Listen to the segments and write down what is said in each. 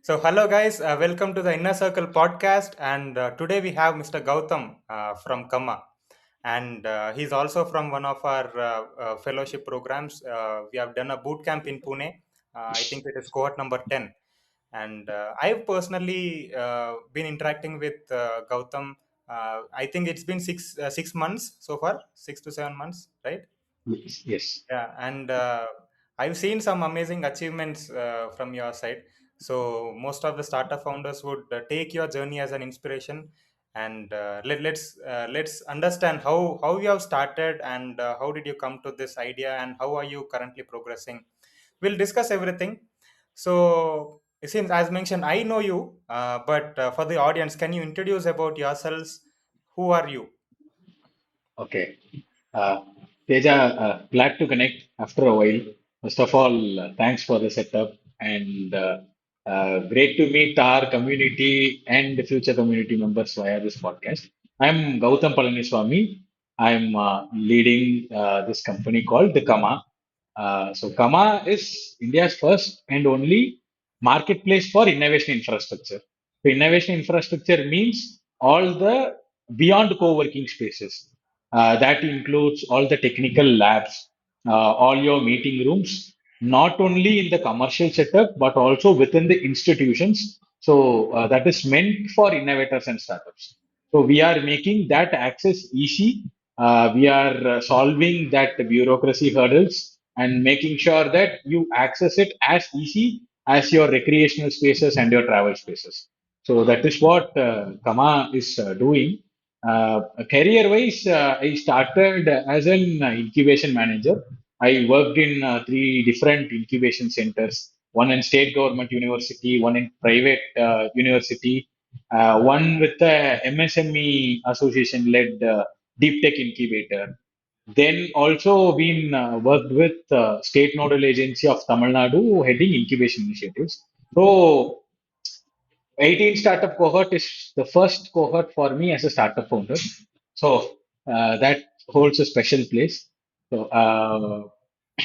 Hello guys, welcome to the Inner Circle podcast. And today we have Mr. Gautham from Cumma, and he's also from one of our fellowship programs. We have done a boot camp in Pune. I think it is cohort number 10. And I've personally been interacting with Gautham. I think it's been 6 months so far, 6 to 7 months, right? Yes, yes. Yeah, and I've seen some amazing achievements from your side. So most of the startup founders would take your journey as an inspiration, and let's understand how you have started and how did you come to this idea and how are you currently progressing. We'll discuss everything. So since as mentioned, I know you, but for the audience, can you introduce about yourselves? Who are you? Okay. Uh, Teja, glad to connect after a while. First of all, thanks for the setup and great to meet our community and the future community members via this podcast. I'm Gautham Palaniswamy. I'm leading this company called the Cumma. Cumma is India's first and only marketplace for innovation infrastructure. So innovation infrastructure means all the beyond co-working spaces. That includes all the technical labs, all your meeting rooms, not only in the commercial setup, but also within the institutions. That is meant for innovators and startups. So we are making that access easy. We are solving that bureaucracy hurdles and making sure that you access it as easy as your recreational spaces and your travel spaces. So that is what Kama is doing. Career-wise, I started as an incubation manager. I worked in three different incubation centers, one in state government university, one in private university, one with the MSME association-led deep tech incubator. Then also been worked with state nodal agency of Tamil Nadu heading incubation initiatives. So 18 startup cohort is the first cohort for me as a startup founder. So that holds a special place.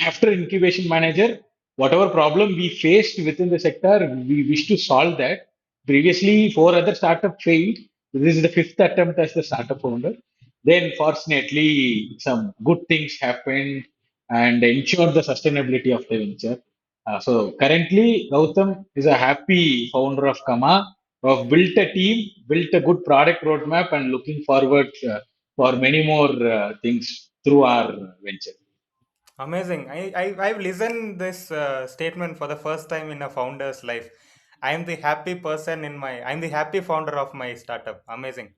After incubation manager, whatever problem we faced within the sector, we wish to solve that. Previously, four other startup failed. This is the fifth attempt as the startup founder. Then, fortunately, some good things happened and ensured the sustainability of the venture. Currently, Gautam is a happy founder of Kama. Have built a team, built a good product roadmap, and looking forward for many more things through our venture. Amazing. I've listened this statement for the first time in a founder's life. I'm the happy founder of my startup. Amazing.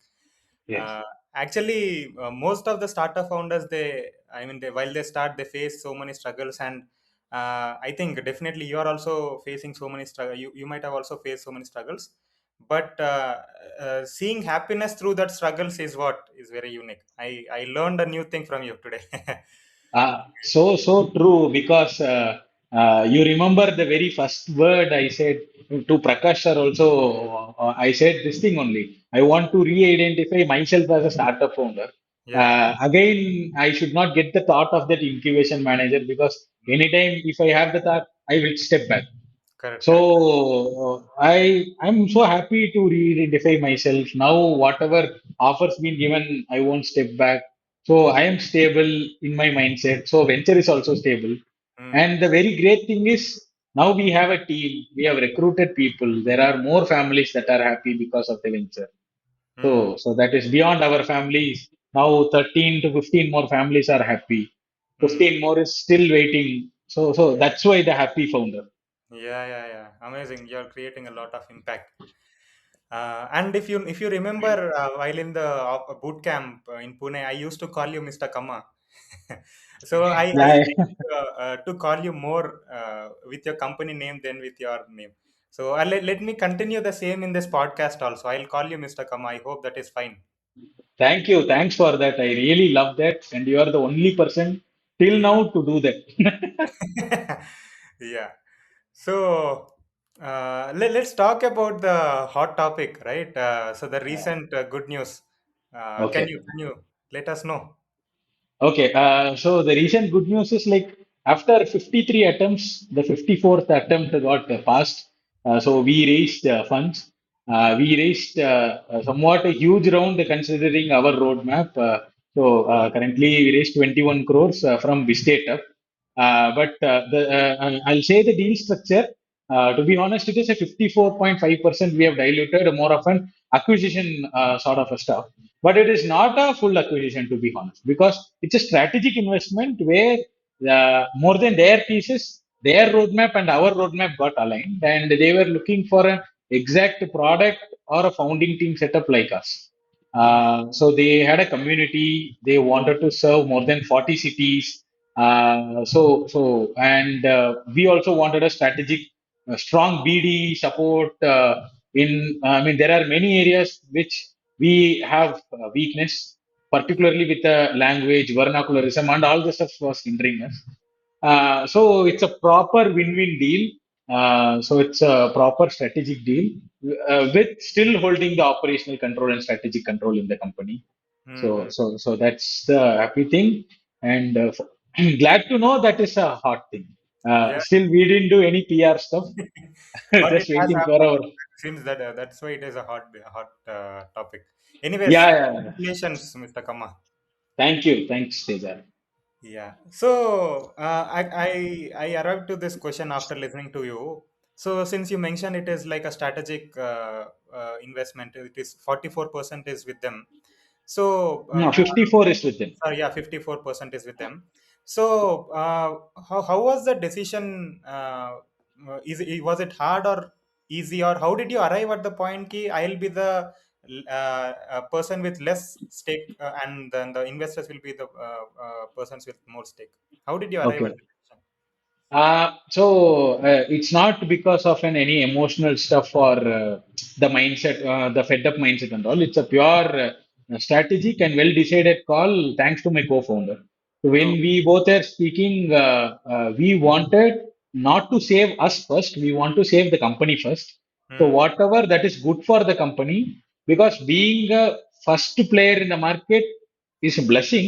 Yes. Uh, Most of the startup founders, while they start, they face so many struggles, and I think definitely you are also facing so many struggles. You might have also faced so many struggles, but seeing happiness through that struggles is what is very unique. I learned a new thing from you today. So true because you remember the very first word I said to Prakash sir also. I said this thing only. I want to re-identify myself as a startup founder. Yeah, Again, I should not get the thought of that incubation manager because anytime if I have the thought, I will step back. correct, So correct. I'm so happy to redefine myself now. Whatever offers been given, I won't step back. So I am stable in my mindset. So venture is also stable. Mm, And the very great thing is now we have a team. We have recruited people. There are more families that are happy because of the venture. mm, So that is beyond our families. Now 13 to 15 more families are happy. mm. 15 more is still waiting. So that's why the happy founder. Yeah, yeah, yeah. Amazing. You're creating a lot of impact. And if you remember, while in the boot camp in Pune, I used to call you Mr. Kama. So I Yeah, like to call you more with your company name than with your name. So let me continue the same in this podcast also. I'll call you Mr. Kama. I hope that is fine. thank you. Thanks for that. I really love that. And you are the only person till Yeah. now to do that. Yeah. So let's talk about the hot topic, right? So the recent good news. Can Okay. you let us know? Okay. So the recent good news is like after 53 attempts, the 54th attempt got passed. So we raised funds. We raised somewhat a huge round considering our roadmap. Currently we raised 21 crores from Bistate. I'll say the deal structure. To be honest, it is a 54.5% we have diluted, more of an acquisition sort of a stuff. But it is not a full acquisition, to be honest, because it's a strategic investment where more than their thesis, their roadmap and our roadmap got aligned, and they were looking for an exact product or a founding team setup like us. Mm, So they had a community. They wanted to serve more than 40 cities. We also wanted a strategic, strong BD support. I mean, there are many areas which we have weakness, particularly with the language, vernacularism, and all the stuff was hindering us. So it's a proper win-win deal. So it's a proper strategic deal with still holding the operational control and strategic control in the company. mm, mm. So that's the happy thing, and glad to know that is a hot thing. Yeah, Still, we didn't do any PR stuff. but it Just has waiting for happened. our. Seems that that's why it is a hot topic. Anyways, Yeah, yeah, yeah. congratulations, Mr. Kama. Thank you. Thanks, Teja. Yeah. So I arrived to this question after listening to you. So since you mentioned it is like a strategic investment, it is 44% is with them. So No, 54 is with them. sorry, yeah, 54% is with them. So how was the decision? Was it hard or easy, or how did you arrive at the point? Ki I'll be the person with less stake, and then the investors will be the persons with more stake. How did you arrive at Okay. the decision? It's not because of any emotional stuff or the mindset, the fed up mindset and all. It's a pure strategic and well decided call, thanks to my co-founder. When Oh. we both are speaking, we wanted not to save us first, we want to save the company first. So, Hmm. whatever that is good for the company, because being a first player in the market is a blessing,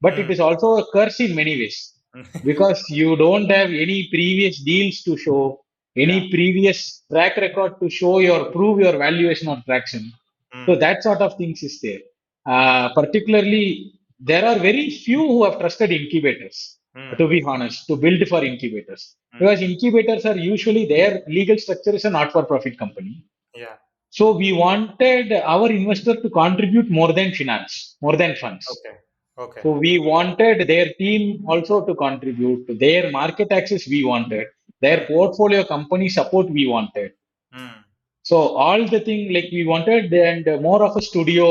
but it Hmm. is also a curse in many ways because you don't have any previous deals to show, Yeah. any previous track record to show your prove your valuation or traction. So Hmm. that sort of things is there. Hmm. Particularly, there are very few who have trusted incubators. To Hmm. be honest, to build for incubators, Hmm. because incubators are usually their legal structure is a not-for-profit company. Yeah. So we wanted our investor to contribute more than finance, more than funds. Okay. Okay. So we wanted their team also to contribute, their market access we wanted, their Hmm. portfolio company support we wanted. Hmm. So all the thing like we wanted and more of a studio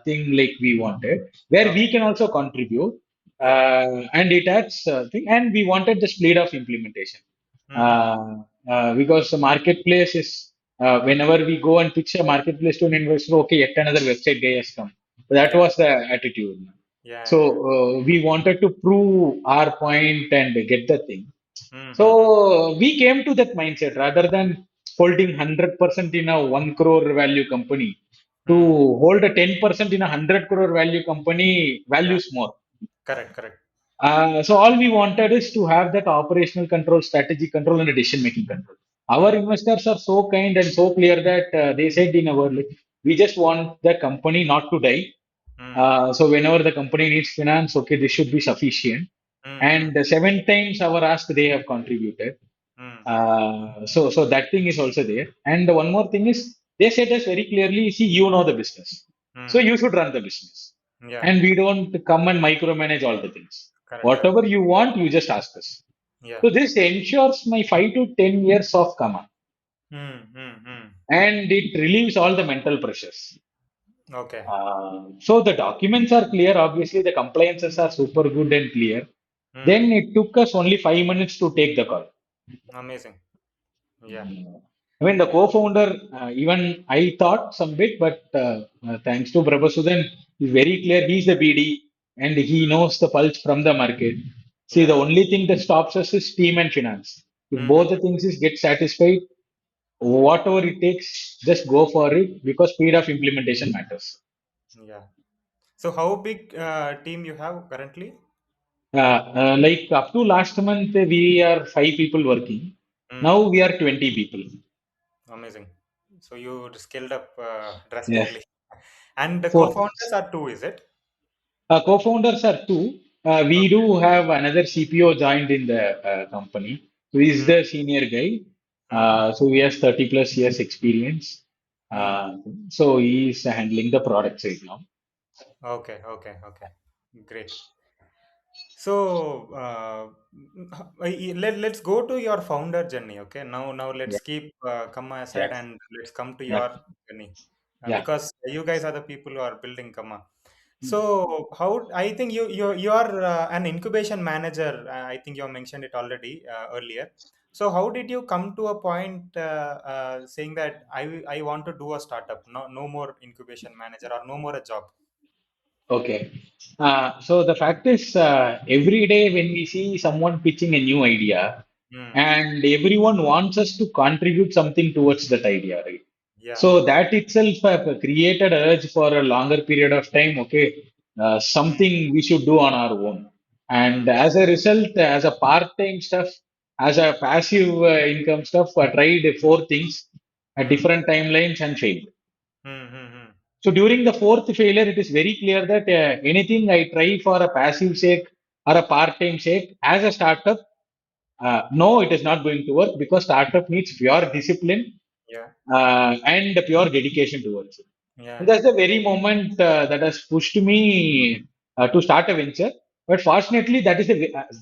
thing like we wanted, where Okay. we can also contribute, Yeah. and it adds thing, and we wanted the speed of implementation. Hmm. Because the marketplace is whenever we go and pitch a marketplace to an investor, okay, yet another website guy has come. That Yeah. was the attitude. Yeah. So Yeah. we wanted to prove our point and get the thing. Hmm. Hmm. Hmm. So we came to that mindset rather than holding 100% in a 1 crore value company to Hmm. hold a 10% in a 100 crore value company Yeah. values more. Correct. Correct. So all we wanted is to have that operational control, strategic control, and a decision-making control. Our Hmm. investors are so kind and so clear that they said in our like, we just want the company not to die. Hmm. So whenever the company needs finance, okay, this should be sufficient. Hmm. Hmm. And 7 times our ask they have contributed. Hmm. So that thing is also there. And the one more thing is they said us very clearly, see, you know the business, so Hmm. you should run the business, Yeah. and we don't come and micromanage all the things. Correct. Correct. Whatever you want, you just ask us. Yeah. So this ensures my 5 to 10 years of Cumma, Hmm. Hmm. Hmm. and it relieves all the mental pressures. Okay. So the documents are clear. Obviously, the compliances are super good and clear. Hmm. Then it took us only 5 minutes to take the call. Amazing. Yeah. I mean, the co-founder, even I thought some bit, but thanks to Prabhasudan, he's very clear. He's the BD and he knows the pulse from the market. See, the Yeah. only thing that stops us is team and finance. If Hmm. both the things is get satisfied, whatever it takes, just go for it because speed of implementation matters. Yeah. So how big team you have currently? Like up to last month, we are 5 people working. Hmm. Now we are 20 people. Amazing. So you scaled up Yeah. drastically. And the Fourth. co-founders are two, is it? Co-founders are two. We Okay. do have another CPO joined in the company. So he's Mm, the senior guy. mm, So he has 30 plus years experience. mm. So he's handling the product side now. Okay, okay, okay. Great. So let's go to your founder journey. Okay. Now Yeah, let's keep Cumma yeah, aside and let's come to yeah, your journey, yeah. because you guys are the people who are building Cumma. So how I think you are an incubation manager. I think you mentioned it already earlier. So how did you come to a point saying that I want to do a startup, no more incubation manager or no more a job? Okay. So the fact is, every day when we see someone pitching a new idea, Hmm. and everyone wants us to contribute something towards that idea, right? Yeah. So that itself created urge for a longer period of time. Okay, Hmm. something we should do on our own. And Hmm. as a result, as a part-time stuff, as a passive income stuff, I tried four things at Hmm. different timelines and failed. Hmm. Hmm. Hmm. So during the fourth failure, it is very clear that anything I try for a passive sake or a part-time sake as a startup, no, it is not going to work because startup needs pure discipline Yeah. and pure dedication towards it. And Yeah. that's the very moment that has pushed me to start a venture. But fortunately, that is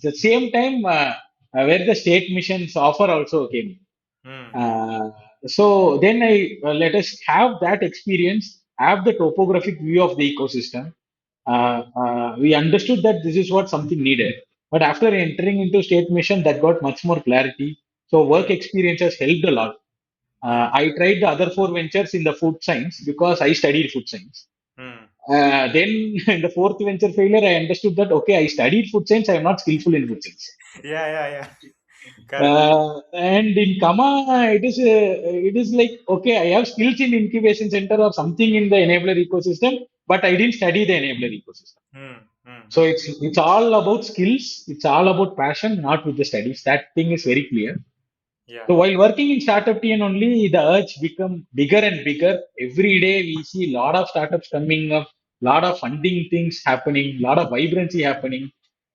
the same time where the state missions offer also came. Hmm. Uh, so then I let us have that experience, have the topographic view of the ecosystem. Hmm. We understood that this is what something needed. But after entering into state mission, that got much more clarity. So work Hmm. experiences helped a lot. Hmm. I tried the other four ventures in the food science because I studied food science. Hmm. Then in the fourth venture failure, I understood that okay, I studied food science, I am not skillful in food science. Yeah. Yeah. Yeah. Correct. And in Kama, it is like okay, I have skills in incubation center or something in the enabler ecosystem, but I didn't study the enabler ecosystem. Hmm. Hmm. So Hmm. it's all about skills, it's all about passion, not with the studies. That thing is very clear. Yeah. So while working in startup TN only, the urge become bigger and bigger. Every day we see a lot of startups coming up, lot of funding things happening, lot of vibrancy happening.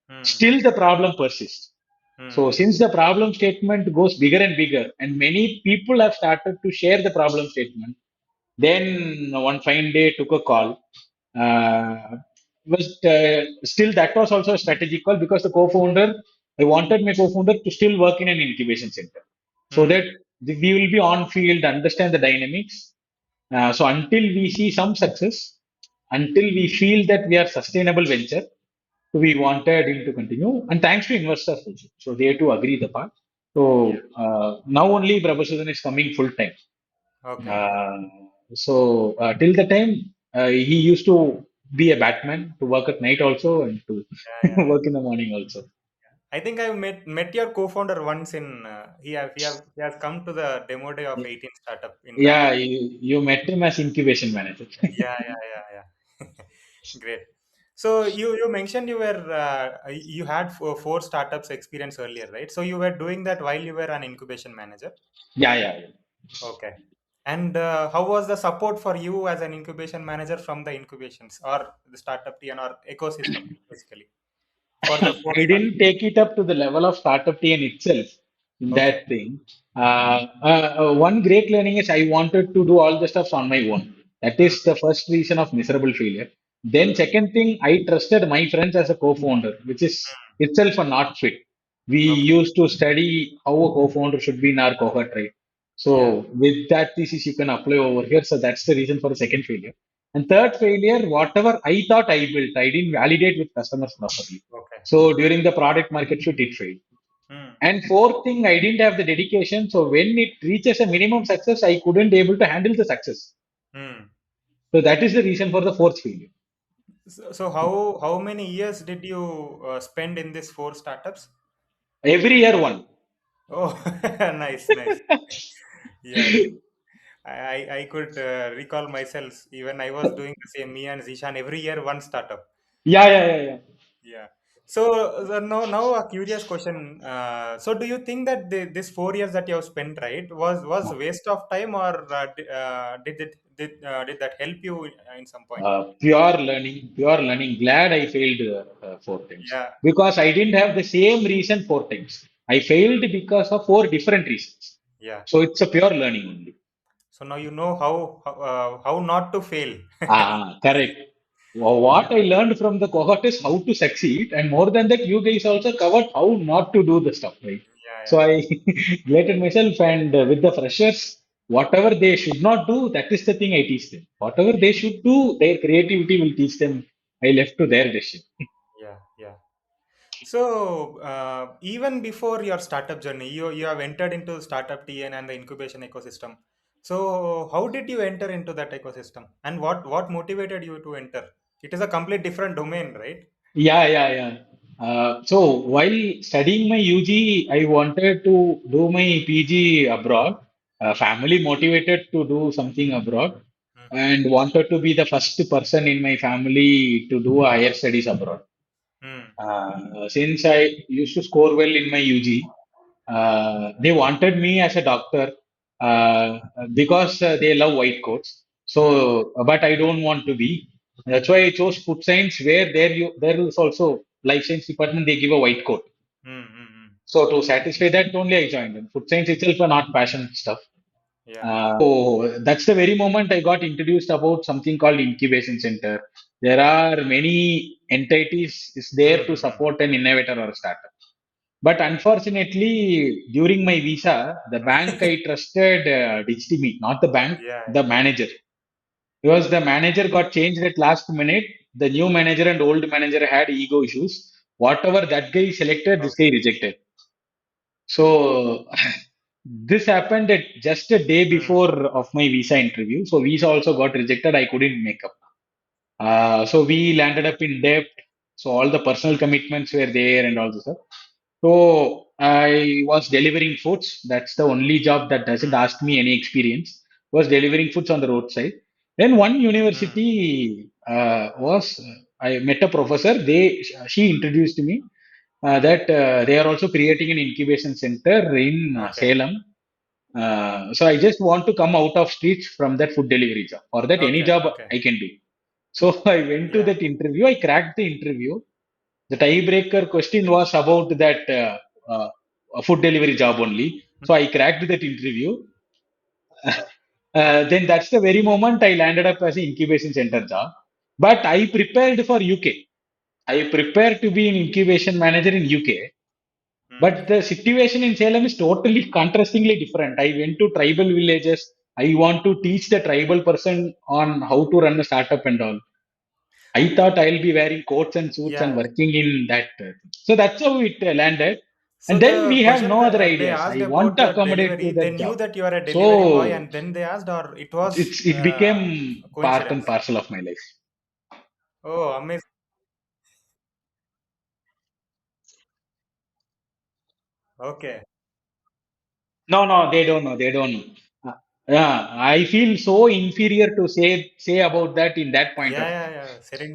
Hmm. Still the problem persists. Hmm. So since the problem statement goes bigger and bigger, and many people have started to share the problem statement, then one fine day took a call. Was Still that was also a strategic call because the co-founder, I wanted my co-founder to still work in an incubation center so Hmm. that we will be on field, understand the dynamics. So until we see some success, until we feel that we are sustainable venture, we wanted him to continue. And thanks to investors also. So they too agree the part. Yeah. So now only Prabhasudan is coming full time. Okay. Uh, so till the time he used to be a Batman to work at night also and to Yeah. Yeah. Yeah. work in the morning also. I think I met your co-founder once in he has come to the demo day of 18 startup in Yeah, Bangalore. you met him as incubation manager. Yeah, yeah, yeah, yeah. Great. So you mentioned you had four startups experience earlier, right? So you were doing that while you were an incubation manager. Yeah, yeah, yeah. Okay. And how was the support for you as an incubation manager from the incubations or the startup team or ecosystem basically for the four I startup? didn't take it up to the level of startup TN itself in Okay. that thing. One great learning is I wanted to do all the stuff on my own. That Hmm. is the first reason of miserable failure. Then second thing, I trusted my friends as a co-founder, which is itself a not fit. We Okay. used to study how a co-founder should be in our cohort, right? Yeah. So with that thesis, you can apply over here. So that's the reason for the second failure. And Yeah. third failure, whatever I thought I built, I didn't validate with customers properly. Okay. So during the product market fit, it failed. Hmm. And fourth thing, I didn't have the dedication. So when it reaches a minimum success, I couldn't able to handle the success. Hmm. So that is the reason for the fourth failure. So how many years did you spend in these four startups? Every year one. Oh, nice, nice. Yes, I could recall myself. Even I was doing the same. Me and Zishan every year one startup. Yeah, yeah, yeah, yeah. Yeah. Now a curious question. So do you think that this 4 years that you have spent, right, was a waste of time, or did that help you in some point? Pure learning, pure learning. Glad I failed 4 times Yeah, because I didn't have the same reason 4 times. I failed because of four different reasons. yeah. So it's a pure learning only. So now you know how not to fail. Correct. What I learned from the cohort is how to succeed, and more than that, you guys also covered how not to do the stuff, right? Yeah, So yeah, I related myself, and with the freshers, whatever they should not do, that is the thing I teach them. Whatever they should do, their creativity will teach them. I left to their decision. yeah, yeah. So even before your startup journey, you have entered into startup TN and the incubation ecosystem. So how did you enter into that ecosystem, and what motivated you to enter? It is a complete different domain, right? Yeah, yeah, yeah. So while studying my UG, I wanted to do my PG abroad. Family motivated to do something abroad, Mm-hmm. and wanted to be the first person in my family to do higher studies abroad. Mm, Since I used to score well in my UG, they wanted me as a doctor because they love white coats. mm, So, but I don't want to be. That's why I chose food science, where there is also life science department. They give a white coat. mm, mm, mm. So to satisfy that, only I joined. And food science itself are not passion stuff. Yeah. So that's the very moment I got introduced about something called incubation center. There are many entities is there Mm, to mm, mm. support an innovator or a startup. But unfortunately, during my visa, the bank I trusted ditched me, not the bank, Yeah, the manager. Because the manager got changed at last minute. The new manager and old manager had ego issues. Whatever that guy selected, yeah. this guy Okay. rejected. So this happened at just a day Mm, before of my visa interview. So visa also got rejected. I couldn't make up. So we landed up in debt. So all the personal mm, commitments were there and all this stuff. So I was delivering foods. That's the only job that doesn't mm, ask me any experience. Was delivering foods on the roadside. Then one mm. university was I met a professor. She introduced me that they are also creating an incubation center in Okay. Salem. So I just want to come out of streets from that food delivery job, or that any Okay. job Okay. I can do. So I went to Yeah. that interview. I cracked the interview. The tiebreaker question was about that a food delivery job only. So I cracked that interview. Then that's the very moment I landed up as an incubation center job. But I prepared for UK. I prepared to be an incubation manager in UK. Mm. But the situation in Salem is totally contrastingly different. I went to tribal villages. I want to teach the tribal person on how to run a startup and all. I thought I'll be wearing coats and suits and Yeah. working in that. So that's how it landed. So And then the we have question no other they ideas. asked I want about to the accommodate delivery, to they that knew job. that you are a delivery boy, So and then they asked, or it was it became a part and coincidence. parcel of my life. Oh, amazing. Okay. No, no, they don't know. They don't know. Yeah, I feel so inferior to say about that in that point Yeah, of yeah, time. yeah.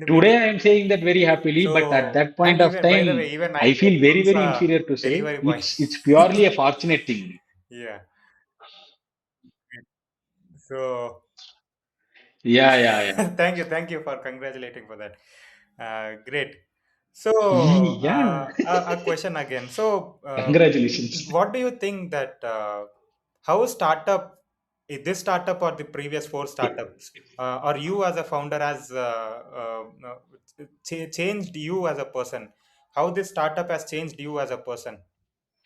Today Serendipity. I am saying that very happily, but at So, that point and of even by time, the way, even I I was feel very, once very a inferior to say. delivery boy. It's purely a fortunate thing. Yeah. So, Yeah, yeah, yeah. thank you for congratulating for that. Great. So, Yeah. a question again. So, Congratulations. what do you think that how startup, this startup or the previous four startups, or you as a founder has changed you as a person? How this startup has changed you as a person?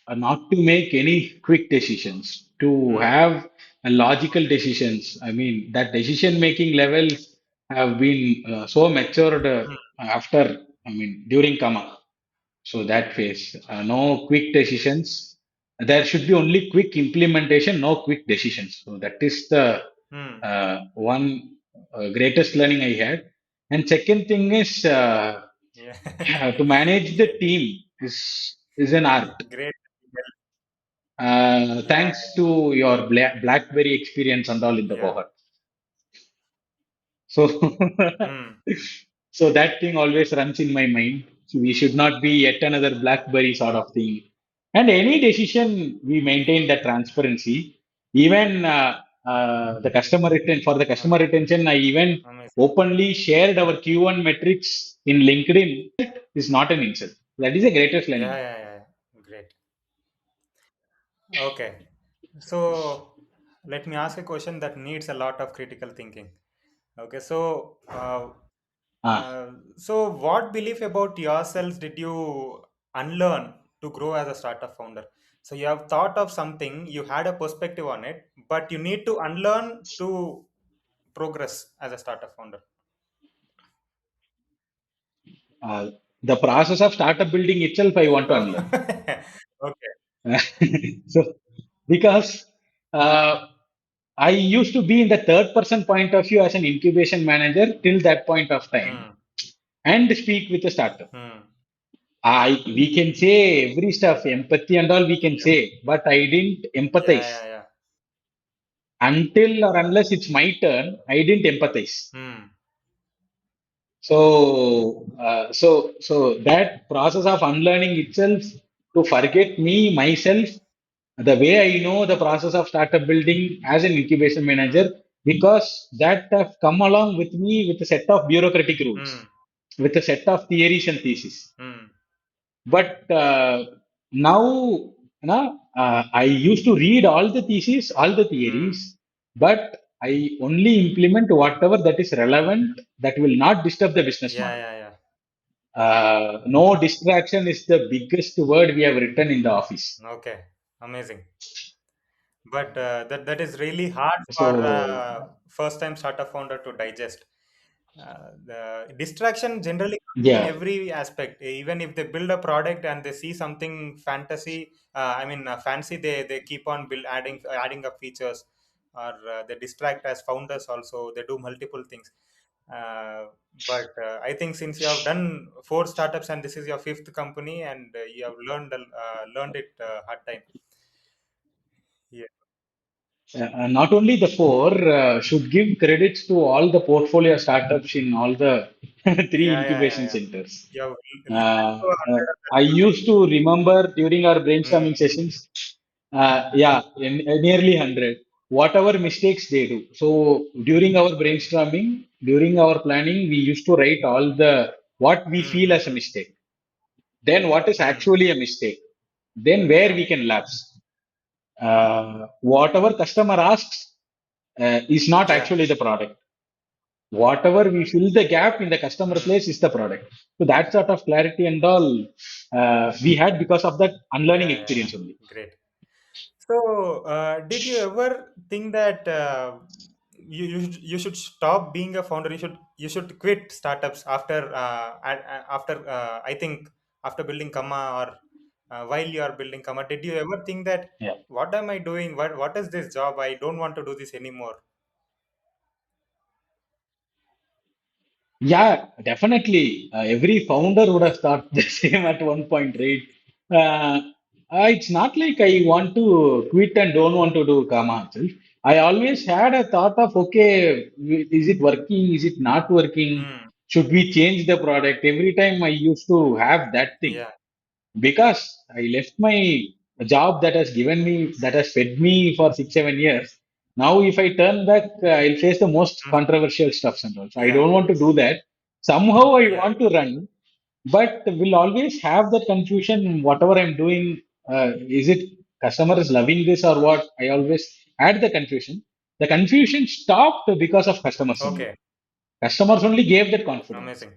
Not to make any quick decisions, to Hmm. have a logical decisions. I mean, that decision making levels have been so matured Hmm. after, I mean, during Cumma. So that phase, no quick decisions. There should be only quick implementation, no quick decisions. So that is the Hmm. one greatest learning I had. And second thing is Yeah. to manage the team is an art. Great. Yeah. Thanks to your BlackBerry experience and all in the Yeah. cohort. So, Hmm. so that thing always runs in my mind. We should not be yet another BlackBerry sort of thing. And any decision, we maintain that transparency. Even the for the customer Okay. retention, I even Amazing. openly shared our Q1 metrics in LinkedIn. Is not an insult. That is the greatest line in Yeah, life. yeah, yeah. Yeah. Great. Okay. So let me ask a question that needs a lot of critical thinking. Okay. Ah, So what belief about yourself did you unlearn to grow as a startup founder? So you have thought of something, you had a perspective on it, but you need to unlearn to progress as a startup founder. uh, the process of startup building itself, I want to unlearn. Okay. So, because uh, I used to be in the third person point of view as an incubation manager till that point of time Hmm. and speak with the startup. Hmm. We can say every stuff, empathy and all we can Yep. say, but I didn't Yeah, empathize yeah, yeah. until or unless it's my turn. I didn't empathize. Hmm. So that process of unlearning itself to forget me, myself, the way I know the process of startup building as an incubation Hmm. manager, because that have come along with me with a set of bureaucratic Hmm. rules, with a set of theories and theses. Hmm. But now, I used to read all the theses, all the Hmm. theories, but I only implement whatever that is relevant that will not disturb the business Yeah, model. yeah, yeah. No distraction is the biggest word we have written in the office. Okay. Amazing. But that is really hard for So, first time startup founder to digest. The distraction generally comes in yeah, every aspect. Even if they build a product and they see something fantasy, fancy, they keep on adding up features, or they distract as founders. Also, they do multiple things. Uh, but I think since you have done four startups and this is your fifth company, and you have learned it hard time. Yeah, not only the four, should give credits to all the portfolio startups in all the three yeah, yeah, yeah, incubation yeah. centers. You have listened to Uh, 100 of I used to remember during our them. brainstorming sessions, nearly 100, whatever mistakes they do. So during our brainstorming, during our planning, we used to write all the what we Mm, feel mm, as a mm, mistake, then what is mm. actually a mistake, then where Yeah. we can lapse. Whatever customer asks is not Yeah. actually the product. Whatever we fill the gap in the customer Mm. place is the product. So that sort of clarity and all we had because of that unlearning Yeah, yeah, yeah. experience only. Great. So, did you ever think that you should stop being a founder? You should quit startups after I think after building Cumma, or while you are building Cumma. Did you ever think that Yeah. what am I doing? What is this job? I don't want to do this anymore. Yeah, definitely. Every founder would have thought the same at one point, right? Uh, it's not like I want to quit and don't want to do Kama itself. I always had a thought of, okay, is it working? Is it not working? Hmm. Should we change the product? Every time I used to have that thing Yeah. because I left my job that has given me, that has fed me for 6, 7 years. Now, if I turn back, I'll face the most Mhm. controversial stuff and all. So I Yeah. don't want to do that. Somehow I Yeah. want to run, but will always have that confusion. Whatever I'm doing, is it customer is loving this or what? I always had the confusion. The confusion stopped because of customers only. Okay. Customers only gave that confidence Amazing.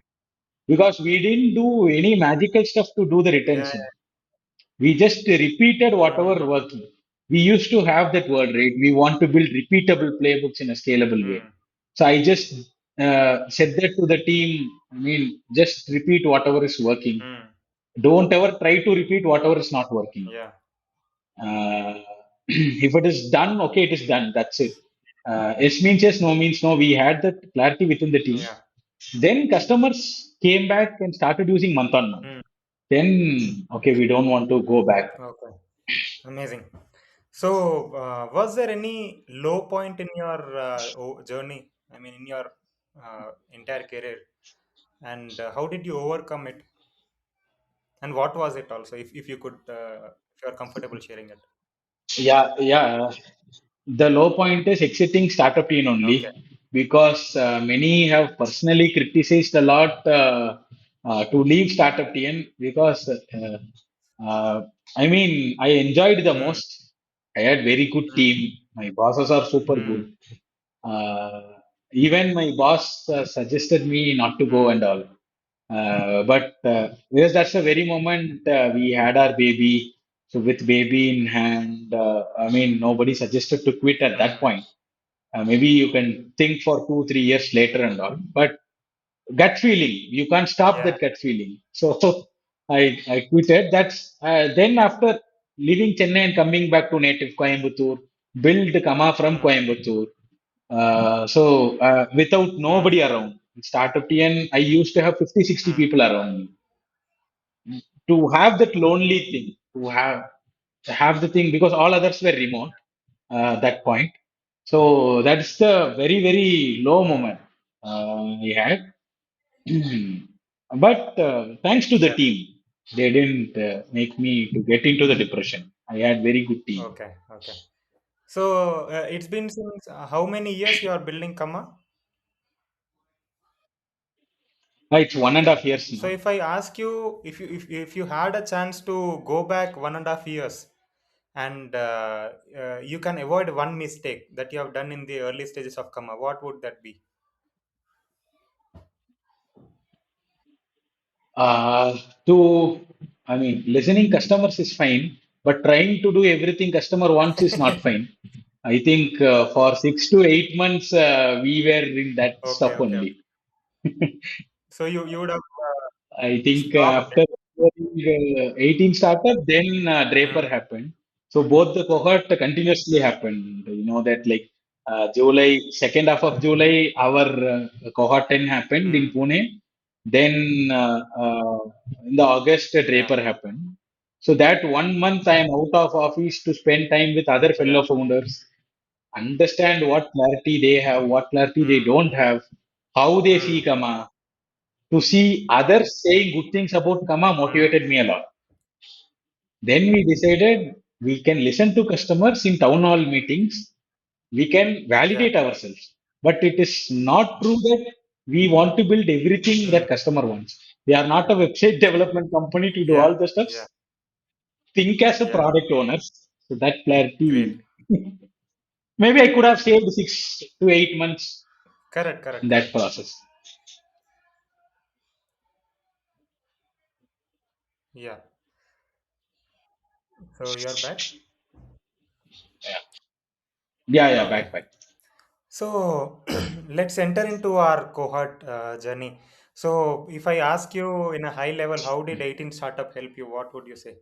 because we didn't do any magical stuff to do the Yeah. retention. We just repeated Yeah. whatever Mm-hmm. working. We used to have that word, right? We want to build repeatable playbooks in a scalable way. Mm. So I just said that to the team. I mean, just repeat whatever is working. Mm. Don't ever try to repeat whatever is not working. Yeah. Uh, if it is done, okay, it is done. That's it. Yes means yes, no means no. We had that clarity within the team. Yeah. Then customers came back and started using month on month. Mm. Then, okay, we don't want to go back. Okay. Amazing. So, was there any low point in your journey? I mean, in your entire career, and how did you overcome it? And what was it also, if you could, if you are comfortable sharing it? Yeah, yeah. The low point is exiting startup team Okay. only because many have personally criticized a lot to leave startup team because I mean I enjoyed the Mm, most. I had very good mm, team. My bosses are super mm, good. Even my boss suggested me not to go mm, and all. But because that's the very moment we had our baby. So with baby in hand, I mean, nobody suggested to quit at that mm. point. Maybe you can think for 2, 3 years later and all. But gut feeling, you can't stop Yeah. that gut feeling. So I quitted. That's then after leaving Chennai and coming back to native Coimbatore, build Kama from Mm, Coimbatore. So without mm, nobody around, startup TN, I used to have 50, 60 mm. people around me. To have that lonely thing, to have the thing because all others were remote that point. So that's the very, very low Mm. moment I had. But thanks to the Yeah. team, they didn't make me to get into the depression. I had very good team. Okay. Okay. So it's been since how many years you are building Kamma? It's one and a Okay. half years So now. if I ask you, if you had a chance to go back 1.5 years, and you can avoid one mistake that you have done in the early stages of Kamma, what would that be? Uh, to, I mean, listening customers is fine, but trying to do everything customer wants is not fine. I think for 6 to 8 months, we were in that Okay. stuff Okay. only. So you would have I think stopped. after 18 startup, then Draper Mm, happened. So both the cohort continuously mm, happened. You know that like July, second half of July, our cohort 10 happened in mm. Pune. Then in the August, Yeah. Draper happened. So that 1 month I am out of office to spend time with other Yeah. fellow founders, understand what clarity they have, what clarity they Mm, don't have, how they see mm, Kama. To see others saying good things about Kama mm. motivated me a lot. Then we decided we can listen to customers in town hall meetings. We can Yeah. validate ourselves. But it is not true that we want to build everything that Mm, customer wants. We are not a website development company to do yeah. all the Yeah. stuffs. Think as a Yeah. product owner. So that Great. clarity, maybe I could have saved 6 to 8 months Correct. Correct. in that Correct. process. Yeah. So you're back. Yeah, yeah, Okay. back, back. So let's enter into our cohort journey. So if I ask you in a high level, how did 18 startup help you? What would you say?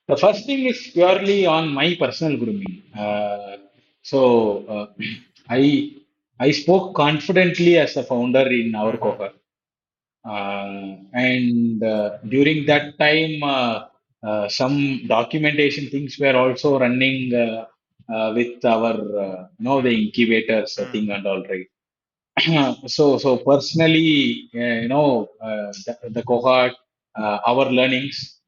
The first thing is purely on my personal grooming. So I I spoke confidently as a founder in our Mm-hmm. cohort, and during that time, some documentation things were also running with our the Mm, incubators mm, thing and all right. So personally, the cohort, our learnings,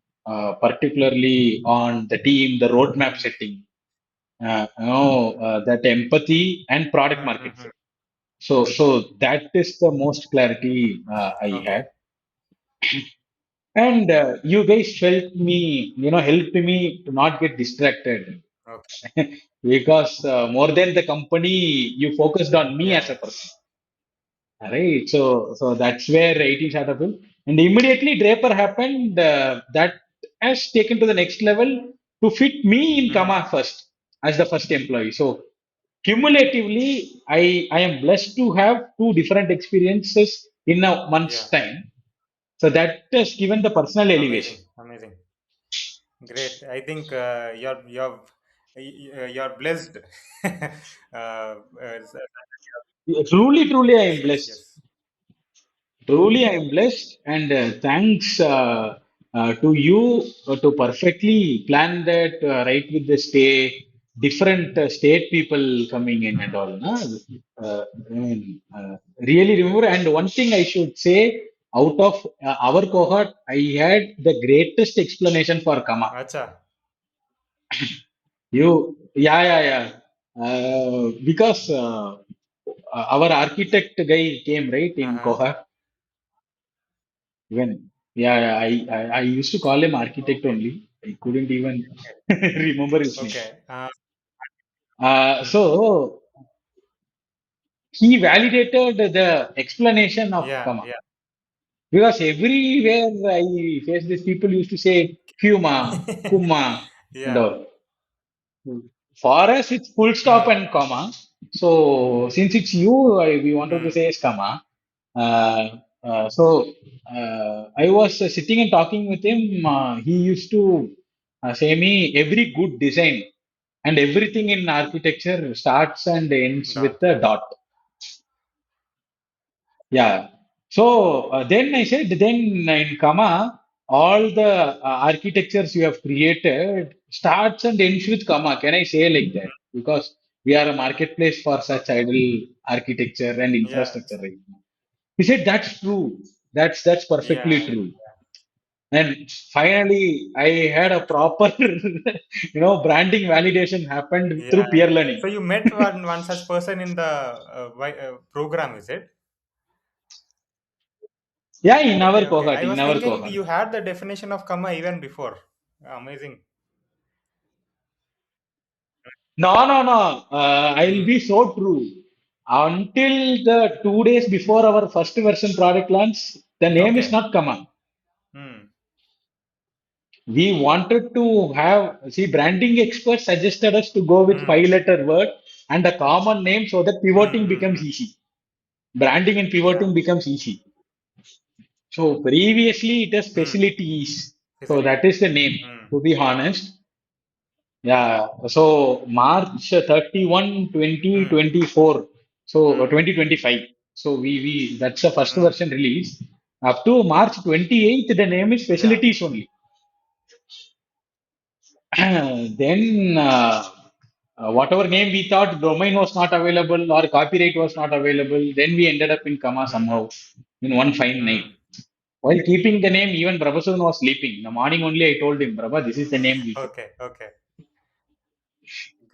particularly on the team, the roadmap mm, setting, that empathy and product mm, market mm, mm. fit. So that is the most clarity I Okay. had, and you guys helped me to not get distracted Okay. because more than the company, you focused on me Yeah. as a Yeah. person. Right. So that's where 18 startup will. And immediately Draper happened. That has taken to the next level to fit me in Mm, Kama first as the first employee. So cumulatively, I am blessed to have two different experiences in a yeah. month's time. So that has given the personal elevation. Amazing. Amazing. Great. I think you're blessed. Truly, truly, I Yes. am Yes. blessed. Yes. Truly, I am blessed, and thanks to you to perfectly plan that right with the different state people coming in and all. No? I mean, really remember. And one thing I should say out of our cohort, I had the greatest explanation for Cumma. Acha. Yeah. Because our architect guy came right in Uh-huh. cohort. When I used to call him architect Okay. only. I couldn't even remember his name. Okay. Mm. So he validated the explanation of Yeah. Cumma. Yeah. Because everywhere I face these people used to say Cumma, Cumma, and Yeah. all. For us, it's full stop Mm. and comma. So since it's you, we wanted to Mm. say is comma. So I was sitting and talking with him. He used to say me every good design and everything in architecture starts and ends with Dot. a dot. Yeah. So then I said, then in comma, all the architectures you have created starts and ends with comma. Can I say like that? Because we are a marketplace for such idle architecture and Yeah. infrastructure right now. He said, that's true. That's perfectly Yeah. true. And finally, I had a proper, branding validation happened Yeah. through peer learning. So you met one such person in the program, is it? Yeah, in our Okay. Okay. cohort, I in was our thinking cohort. you had the definition of comma even before. Amazing. No. I'll Mm. be so true. Until the 2 days before our first version product launch, the name is Okay. not Kama. Mm. We wanted to have, see, branding experts suggested us to go with Mm. five-letter word and a common name so that Mm. pivoting Mm. becomes Mm. easy. Branding and Yeah. pivoting becomes easy. So previously it is Mm. facilities. So Facility. that is the name, Mm. to be honest. Yeah, so March 31, Mm. 2024. So Mm. 2025. So we that's the first Mm. version release. Up to March 28th, the name is Yeah. facilities only. Then whatever name we thought domain was not available or copyright was not available, then we ended up in Kama Mm-hmm. somehow in one fine night. Mm. While keeping the name, even Prabhasan was sleeping. In the morning only I told him, Prabha, this is the name we Okay. Okay.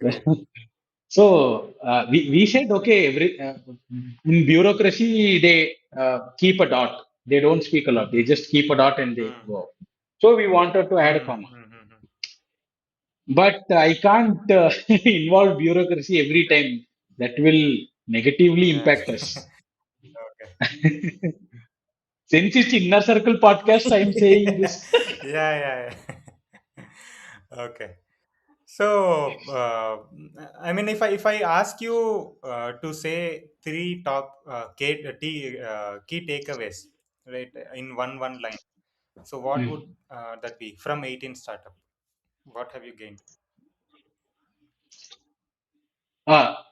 keep. Great. We said, okay, in bureaucracy, they keep a dot. They don't speak a lot. They just keep a dot and they Mm. go. So we wanted to add a Mm. comma. Mm-hmm. But I can't involve bureaucracy every time. That will negatively Yeah. impact us. Okay. Since it's inner circle podcast, I am saying this. Yeah. Yeah. Yeah. Okay. So, if I ask you to say three top key takeaways, right, in one line, so what would that be from 18 startup? What have you gained?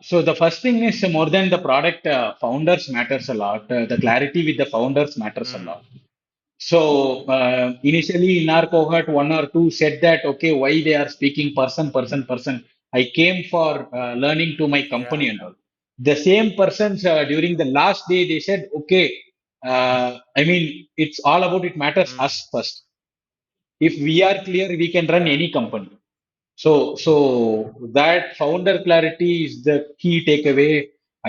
So the first thing is more than the product, founders matters a lot. The clarity with the founders matters a Mm. lot. So initially in our cohort, one or two said that, okay, why they are speaking person. I came for learning to my Yeah. company and all. The same persons during the last day, they said, okay, I mean, it's all about it matters Mm. us first. If we are clear, we can run Yeah. any company. So that founder clarity is the key takeaway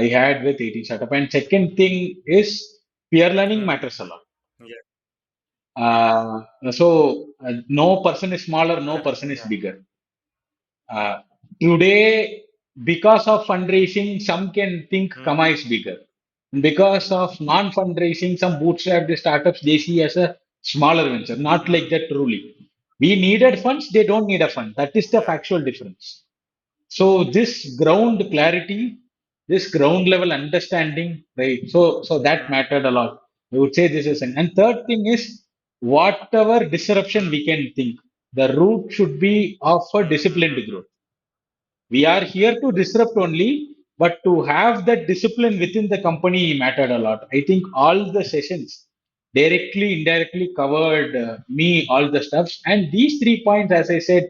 I had with 80 startup. And second thing is peer learning Mm. matters a lot. Yeah. So no person is smaller, no Correct. person is Yeah. bigger. Uh, Today, because of fundraising, some can think Mm. Kama is bigger. Because of non-fundraising, some bootstrapped startups they see as a smaller venture. Not like Mm. that truly. We needed funds, they don't need a fund. That is the Yeah. factual difference. So this ground clarity, this ground level understanding, right? So that Mm. mattered a lot. I would say this is and third thing is whatever disruption Mm. we can think, the root should be of a Mm. disciplined Mm. growth. We are here to disrupt only, but to have that discipline within the company mattered a lot. I think all the sessions directly, indirectly covered me all the stuffs, and these 3 points, as I said,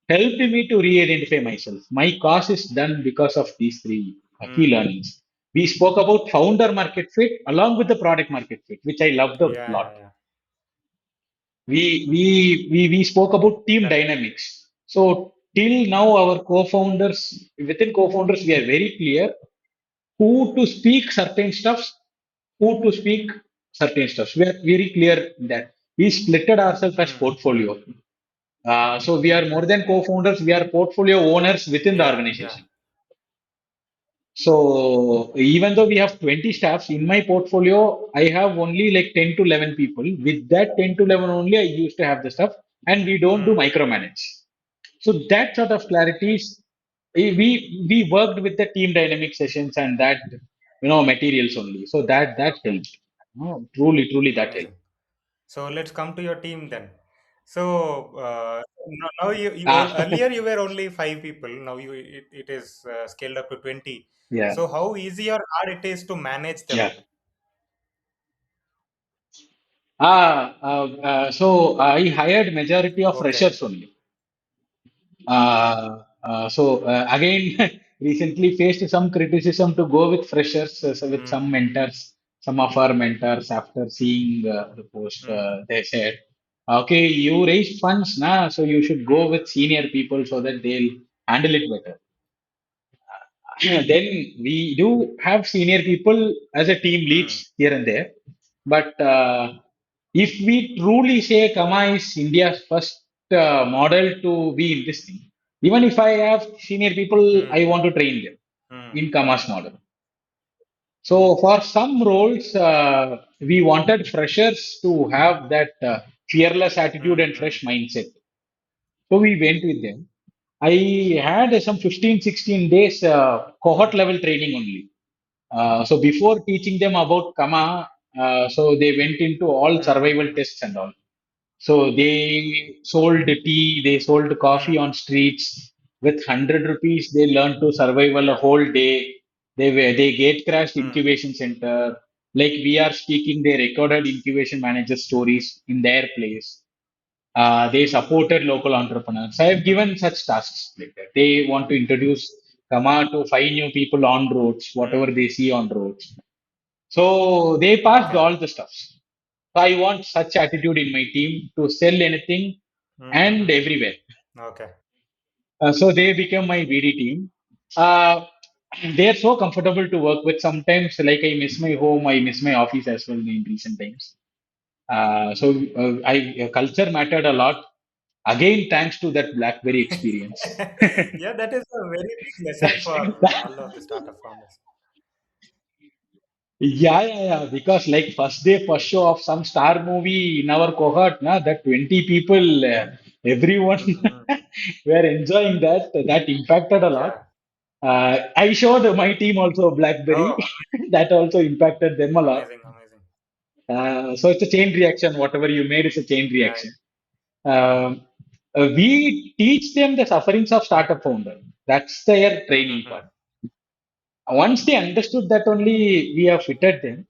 helped me to re-identify myself. My cause is done because of these three Mm. key Mm. learnings. We spoke about founder market fit along with the product market fit, which I loved a Yeah, lot. yeah, yeah. We spoke about team Correct. dynamics. So till now, our co-founders, within co-founders, we are very clear who to speak certain stuffs, who to speak certain stuffs. We are very clear in that we splitted ourselves as Mm, mm. portfolio. So we are more than co-founders, we are portfolio owners within the Yeah, yeah. organization. So even though we have 20 staffs in my portfolio, I have only like 10 to 11 people. With that 10 to 11 only, I used to have the stuff, and we don't do Mm, micromanage. So that sort of clarities, we worked with the team dynamic sessions and that materials only. So that okay. helped. No, truly that helped. Amazing. So let's come to your team then. So now you Ah, earlier you were only five people. Now it is scaled up to 20. yeah, So how easy or hard it is to manage them? yeah. So I hired majority of Okay. freshers only. Again, recently faced some criticism to go with freshers, so with Mm, some mentors. Some of our mentors, after seeing the post, mm, they said, "Okay, you raised funds, now, so you should go mm, with senior people so that they'll handle it better." Then we do have senior people as a team mm, leads here and there, but if we truly say Kama is India's first model to be in this thing, even if I have senior people, mm, I want to train them mm, in Kama's model. So for some roles, we wanted freshers to have that fearless attitude mm, and mm, fresh mindset. So we went with them. I had some 15, 16 days cohort mm, level training only. So before teaching them about Kama, so they went into all mm, survival mm, tests and all. So they sold tea, they sold coffee mm. on streets with 100 rupees. They learned to survival a Yeah. whole day. They gate crashed Mm, incubation center. Like we are speaking, they recorded incubation manager stories in their place. They supported local entrepreneurs. I have mm, given such tasks like that. They want to introduce Kama to five new people on roads, whatever mm. they see on roads. So they passed Okay. all the stuffs. So I want such attitude in my team to sell anything Mm, and mm, everywhere. okay. So they become my BD team. Uh, they are so comfortable to work with. Sometimes, like I miss my home, I miss my office as well in recent times. I culture mattered a lot. Again, thanks to that BlackBerry experience. Yeah, that is a very big lesson for all of the startup founders. Yeah. Because like first day, first show of some star movie in our cohort, na, that 20 people, everyone Mm, mm. were enjoying that. That impacted a lot. Yeah. I showed my team also BlackBerry. Oh, That also impacted them a lot. amazing, amazing. So it's a chain reaction. Whatever you made is a chain Yeah, reaction. Um, we teach them the sufferings of yeah. startup founder. That's their Mm, training mm, mm. part. Once they understood that only we have fitted them,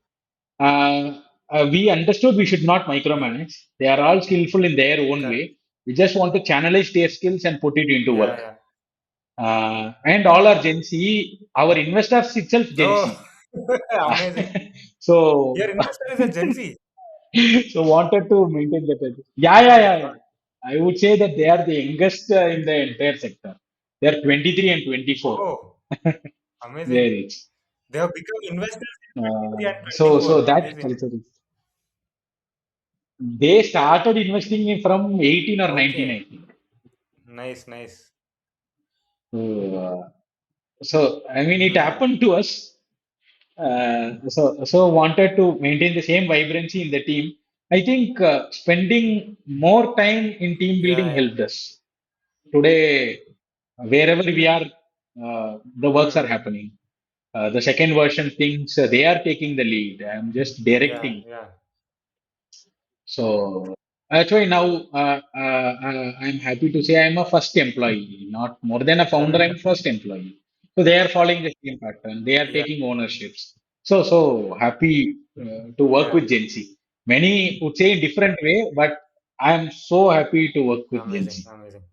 we understood we should not Mm. micromanage. They are all skillful in their own Correct. way. We just want to channelize their skills and put it into Yeah, work. yeah. And all are Gen Z. Our investors itself Gen Oh, Z. amazing. So, Your investor is a Gen Z. so wanted to maintain that. Oh my Yeah. God. I would say that they are the youngest in the entire sector. They are 23 and 24. Oh, amazing. Very rich. They have become investors in 23 and So 24. that Amazing. culture is. They started investing from 18 or 19, I Okay. think. Nice, nice. So, I mean, it Mm. happened to us. So wanted to maintain the same vibrancy in the team. I think spending more time in team Yeah, building yeah. helped us. Today, wherever we are, the works are Mm. happening. The second version things, they are taking the lead. I'm just Yeah, directing. yeah. So that's why now I'm happy to say I'm a first employee, not more than a founder. Correct, I'm correct. first employee. So they are following the same pattern. They are Yeah, taking ownerships. So happy to work yeah. with Gen Z. Many would say in different way, but I'm so happy to work with Gen Amazing, Z. amazing.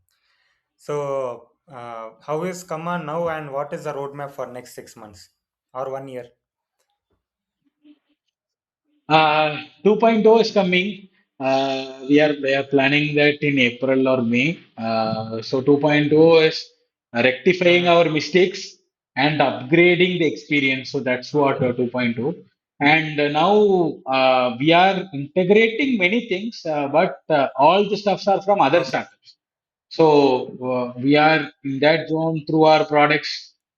So, how is Cumma now and what is the roadmap for next 6 months? or 1 year? 2.0 is coming. We are planning that in April or May. So 2.0 is rectifying Mm, our mistakes and upgrading the experience. So that's what okay. 2.0. And now we are integrating many things, but all the stuffs are from other Okay. startups. So we are in that zone through our products,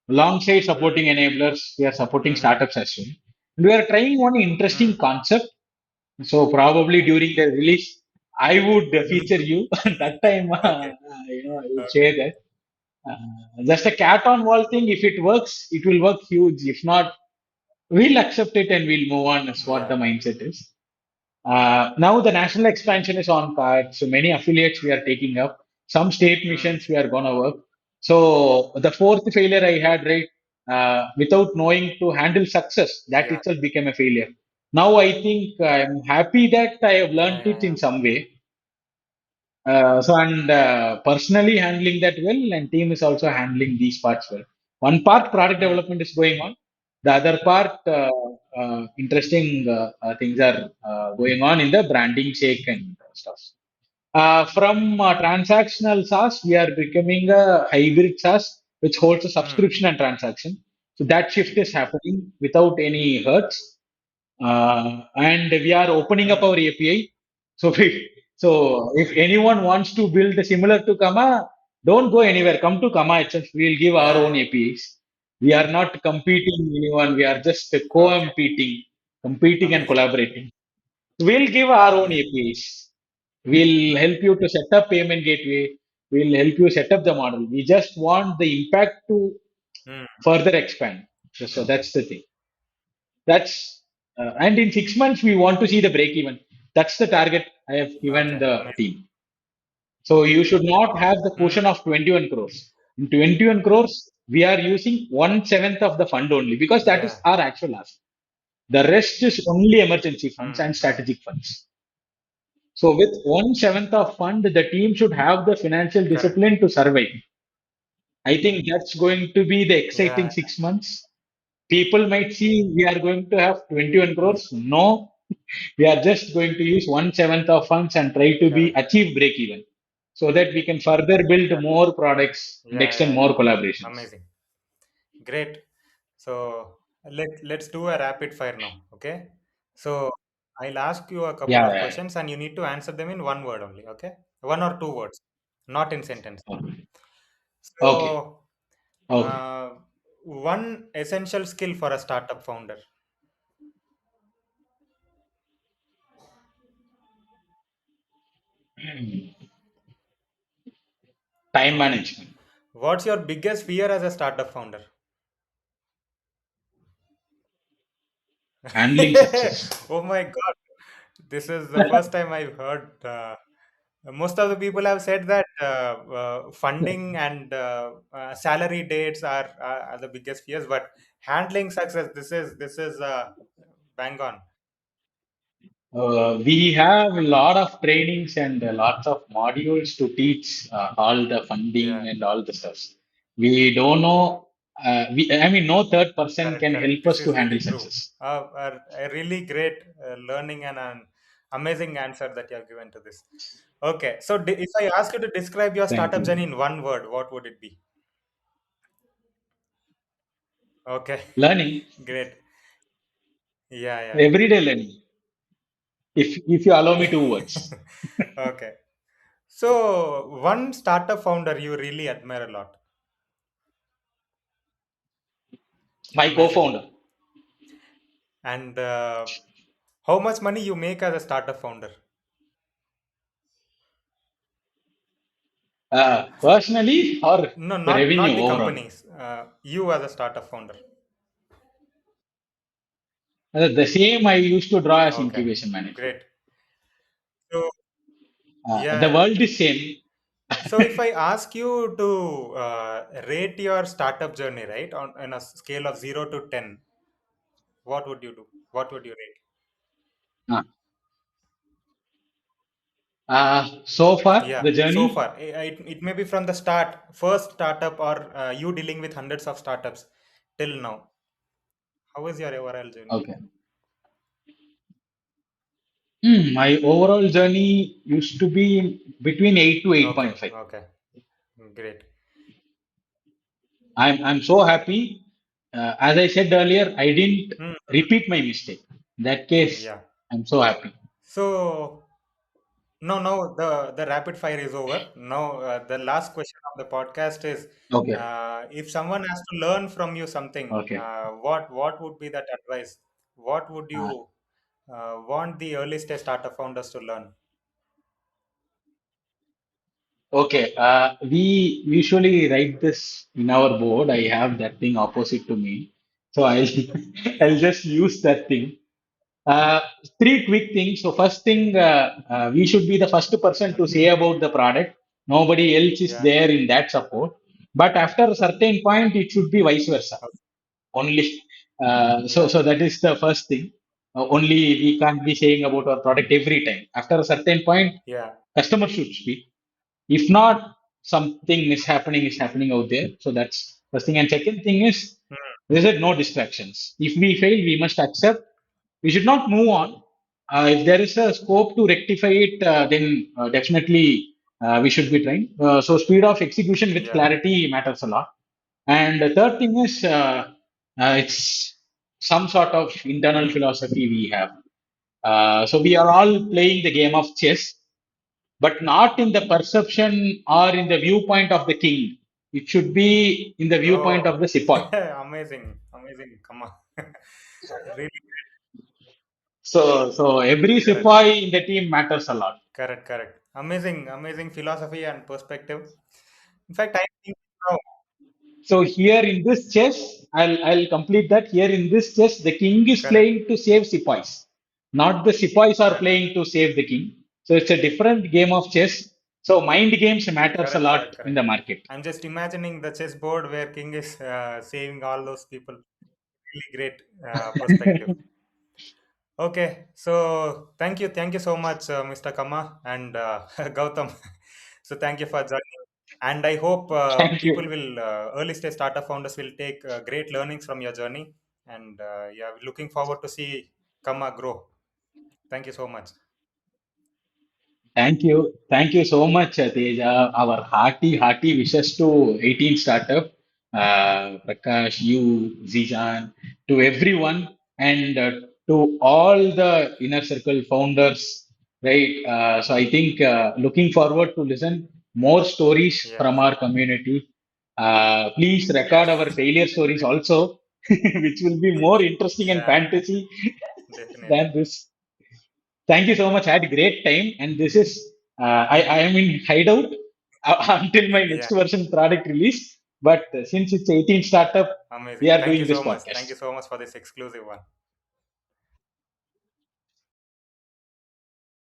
alongside supporting enablers. We are supporting Mm-hmm. startups as well. And we are trying one interesting Mm. concept, so probably during the release, I would feature you. That time, Okay. I would Okay. share that. Just a cat on wall thing. If it works, it will work huge. If not, we'll accept it and we'll move on. That's what the Yeah. mindset is. Now the national expansion is on card. So many affiliates we are taking up. Some state Mm. missions we are gonna work. So the fourth failure I had, right, without knowing to handle success, that Yeah. itself became a failure. Now I think I'm happy that I have Yeah. learned Yeah. it Yeah. in some way. So and personally handling that well, and team is also handling these parts well. One part product Mm. development is going on. The other part, interesting things are going on in the branding shake and stuff. From transactional SaaS, we are becoming a hybrid SaaS, which holds a Mm. subscription and transaction. So that shift is happening without any hurts. And we are opening up Mm. our API. So if anyone wants to build similar to Cumma, don't go anywhere. Come to Cumma itself. We'll give our Yeah. own Yeah. APIs. We are not competing with anyone. We are just Okay. co-competing, competing and Amazing. collaborating. We'll give our own Amazing. APIs. We'll help you to set up payment gateway. We'll help you set up the model. We just want the impact to Mm. further expand. So Okay. that's the thing. That's and in 6 months we want to see the break even. That's the target I have given Okay. the Amazing. team. So you should not have the Mm. cushion of 21 crores. In 21 crores, we are using 1/7 of the fund only because that is Yeah. our actual ask. The rest is only emergency funds Mm. and Mm. strategic funds. So with 1/7 of fund, the team should have the financial Correct. discipline to survive. I think that's going to be the exciting Yeah. 6 months. People might see we are going to have 21 crores. No, we are just going to use 1/7 of funds and try to be Correct. achieve break even so that we can further build Yeah. more products and Yeah. extend Yeah. more Yeah. collaborations. Amazing. Great. So let's do a rapid fire now. Okay. So I'll ask you a couple Yeah, of yeah, questions and you need to answer them in one word only. Okay. One or two words, not in sentence. yeah. Okay, So okay. uh, one essential skill for a startup founder. Time Okay. management, What's your biggest fear as a startup founder? handling success. Oh my God. This is the first time I've heard. Most of the people have said that funding and salary dates are the biggest fears, but handling success, this is bang on. We have a lot of trainings and lots of modules to teach all the Yeah, funding and all the stuff. We don't know. I mean, no third person correct, can correct. help This us to is handle really true. success. A really great learning and an amazing answer that you have given to this. Okay, so if I ask you to describe your Thank startup journey you. in one word, what would it be? Okay, Learning, great. Yeah, everyday learning. If you allow me yeah. 2 words, Okay. So, one startup founder you really admire a lot. my Amazing. co-founder. And how much money you make as a startup founder? Personally or No, the not revenue the overall. companies. You as a startup founder. The same I used to draw as Okay, incubation manager. great. So, The yeah. world is same. So, if I ask you to rate your startup journey, right, on a scale of 0 to 10, what would you do? What would you rate? Uh, so far, Yeah, the so journey, far, it may be from the start, first startup, or you dealing with hundreds of startups till now. How was your overall journey? Okay. My overall journey used to be between 8 to Okay, 8.5. okay, great. I'm so happy. As I said earlier, I didn't Hmm. repeat my mistake. In that case, Yeah. I'm so happy. So no, the rapid fire is over. Now, the last question of the podcast is, Okay. if someone has to learn from you something, Okay. what would be that advice? What would Uh, you want the early stage startup founders to learn? okay. We usually write this in our board. I have that thing opposite to me. So I'll I'll Yeah, just use that thing. Uh, Three quick things. So first thing, we should be the first person to say about the product. Nobody else is yeah, there in that support. But after a certain point, it should be vice versa. okay, Only. yeah, So that is the first thing. Only we can't be saying about our product every time. After a certain point, yeah, customer should speak. If not, something is happening out there. So that's first thing. And second thing is, mm, there is no distractions. If we fail, we must accept. We should not move on. If there is a scope to rectify it, then definitely we should be trying. So speed of execution with yeah, clarity matters a lot. And the third thing is, it's some sort of internal mm, philosophy we have. So we are all playing the game of chess, but not in the perception or in the viewpoint of the king. It should be in the viewpoint of oh, the sepoy. amazing, amazing. Come on, really So every correct, sepoy in the team matters a lot. correct, correct. Amazing, amazing philosophy and perspective. In fact, I think now, So here in this chess, I'll complete that. Here in this chess, the king is correct, playing to save sepoys, not the sepoys are correct, playing to save the king. So it's a different game of chess. So mind games matters a correct, correct, lot in correct. the market. I'm just imagining the chessboard where King is saving all those people. Really great perspective. Okay, so thank you so much, Mr. Kama and Gautam. So thank you for joining, and I hope Thank people you. will early stage startup founders will take great learnings from your journey, and yeah, looking forward to see Kama grow. Thank you so much. Thank you. Thank you so much, Teja. Our hearty wishes to 18 Startup, Prakash, you, Zizan, to everyone, and to all the inner circle founders, right? So I think looking forward to listen more stories Yeah, from our community. Please record yes, our failure stories also, which will be more interesting and yeah, fantasy definitely. than this. Thank you so much. I had a great time. And this is, I am in hideout until my next Yeah, version product release. But since it's 18 startup, we amazing. are doing this Thank you podcast. so much for this exclusive one.